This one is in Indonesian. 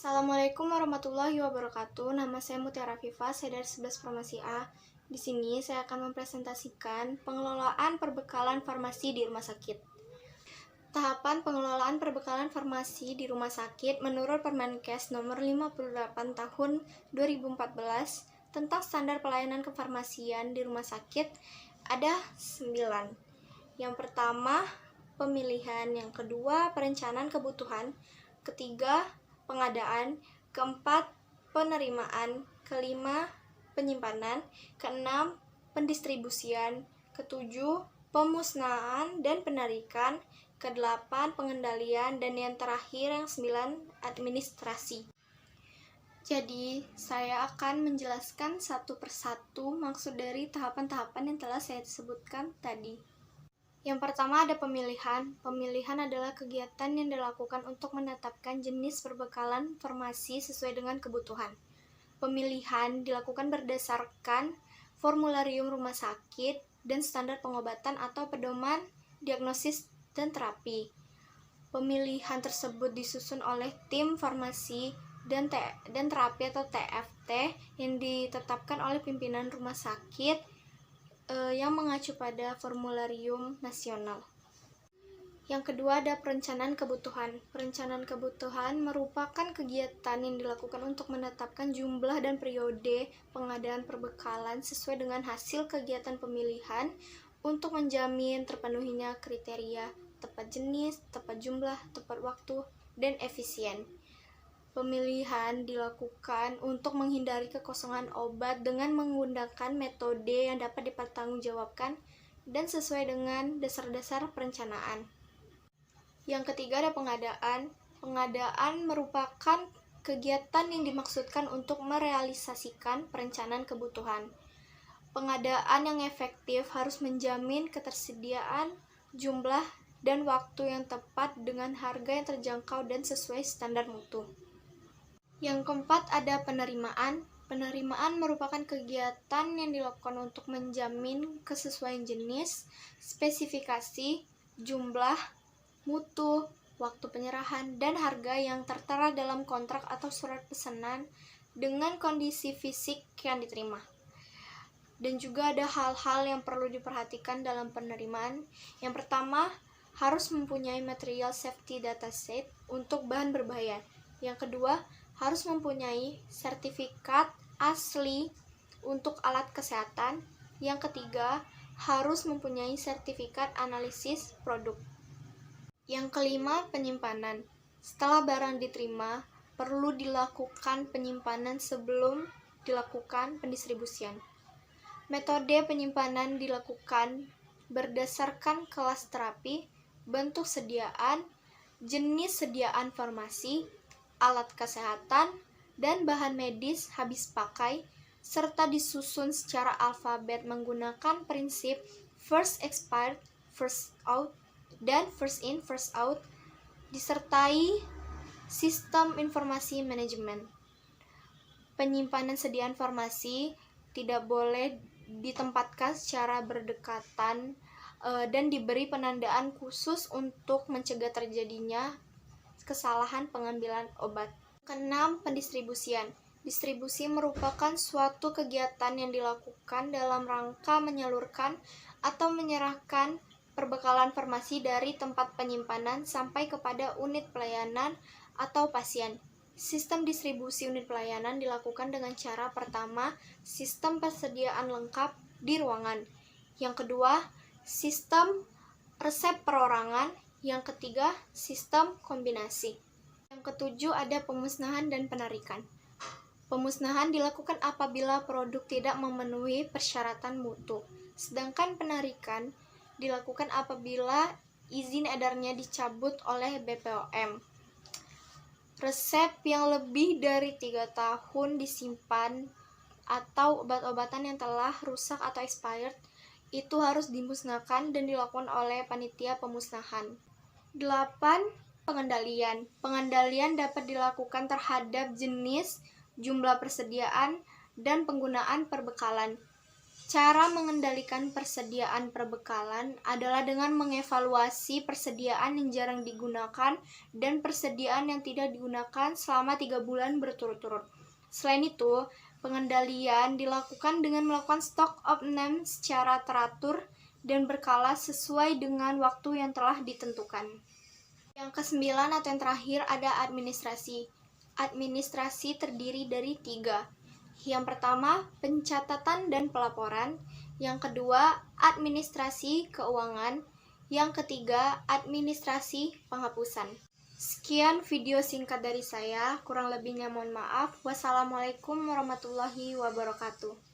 Assalamualaikum warahmatullahi wabarakatuh. Nama saya Mutiara Viva, saya dari 11 Farmasi A. Di sini saya akan mempresentasikan pengelolaan perbekalan farmasi di rumah sakit. Tahapan pengelolaan perbekalan farmasi di rumah sakit menurut Permenkes nomor 58 tahun 2014 tentang standar pelayanan kefarmasian di rumah sakit ada 9. Yang pertama, pemilihan. Yang kedua, perencanaan kebutuhan. Ketiga, pengadaan. Keempat, penerimaan. Kelima, penyimpanan. Keenam, pendistribusian. Ketujuh, pemusnahan dan penarikan. Kedelapan, pengendalian. Dan yang terakhir, yang 9, administrasi. Jadi, saya akan menjelaskan satu persatu maksud dari tahapan-tahapan yang telah saya sebutkan tadi. Yang pertama ada pemilihan. Pemilihan adalah kegiatan yang dilakukan untuk menetapkan jenis perbekalan farmasi sesuai dengan kebutuhan. Pemilihan dilakukan berdasarkan formularium rumah sakit dan standar pengobatan atau pedoman diagnosis dan terapi. Pemilihan tersebut disusun oleh tim farmasi dan terapi atau TFT yang ditetapkan oleh pimpinan rumah sakit yang mengacu pada formularium nasional. Yang kedua ada perencanaan kebutuhan. Perencanaan kebutuhan merupakan kegiatan yang dilakukan untuk menetapkan jumlah dan periode pengadaan perbekalan sesuai dengan hasil kegiatan pemilihan untuk menjamin terpenuhinya kriteria tepat jenis, tepat jumlah, tepat waktu, dan efisien. Pemilihan dilakukan untuk menghindari kekosongan obat dengan menggunakan metode yang dapat dipertanggungjawabkan dan sesuai dengan dasar-dasar perencanaan. Yang ketiga ada pengadaan. Pengadaan merupakan kegiatan yang dimaksudkan untuk merealisasikan perencanaan kebutuhan. Pengadaan yang efektif harus menjamin ketersediaan, jumlah, dan waktu yang tepat dengan harga yang terjangkau dan sesuai standar mutu. Yang keempat ada penerimaan. Penerimaan merupakan kegiatan yang dilakukan untuk menjamin kesesuaian jenis, spesifikasi, jumlah, mutu, waktu penyerahan, dan harga yang tertera dalam kontrak atau surat pesanan dengan kondisi fisik yang diterima. Dan juga ada hal-hal yang perlu diperhatikan dalam penerimaan. Yang pertama, harus mempunyai material safety dataset untuk bahan berbahaya. Yang kedua, harus mempunyai sertifikat asli untuk alat kesehatan. Yang ketiga, harus mempunyai sertifikat analisis produk. Yang kelima, penyimpanan. Setelah barang diterima, perlu dilakukan penyimpanan sebelum dilakukan pendistribusian. Metode penyimpanan dilakukan berdasarkan kelas terapi, bentuk sediaan, jenis sediaan farmasi, alat kesehatan, dan bahan medis habis pakai, serta disusun secara alfabet menggunakan prinsip first expired, first out, dan first in, first out, disertai sistem informasi manajemen. Penyimpanan sediaan farmasi tidak boleh ditempatkan secara berdekatan dan diberi penandaan khusus untuk mencegah terjadinya kesalahan pengambilan obat. Keenam, pendistribusian. Distribusi merupakan suatu kegiatan yang dilakukan dalam rangka menyalurkan atau menyerahkan perbekalan farmasi dari tempat penyimpanan sampai kepada unit pelayanan atau pasien. Sistem distribusi unit pelayanan dilakukan dengan cara pertama, sistem persediaan lengkap di ruangan. Yang kedua, sistem resep perorangan. Yang ketiga, sistem kombinasi. Yang ketujuh ada pemusnahan dan penarikan. Pemusnahan dilakukan apabila produk tidak memenuhi persyaratan mutu. Sedangkan penarikan dilakukan apabila izin edarnya dicabut oleh BPOM. Resep yang lebih dari 3 tahun disimpan atau obat-obatan yang telah rusak atau expired itu harus dimusnahkan dan dilakukan oleh panitia pemusnahan. 8. Pengendalian. Pengendalian dapat dilakukan terhadap jenis, jumlah persediaan, dan penggunaan perbekalan. Cara mengendalikan persediaan perbekalan adalah dengan mengevaluasi persediaan yang jarang digunakan dan persediaan yang tidak digunakan selama 3 bulan berturut-turut. Selain itu, pengendalian dilakukan dengan melakukan stock of name secara teratur dan berkala sesuai dengan waktu yang telah ditentukan. Yang kesembilan atau yang terakhir ada administrasi. Administrasi terdiri dari 3. Yang pertama, pencatatan dan pelaporan. Yang kedua, administrasi keuangan. Yang ketiga, administrasi penghapusan. Sekian video singkat dari saya, kurang lebihnya mohon maaf. Wassalamualaikum warahmatullahi wabarakatuh.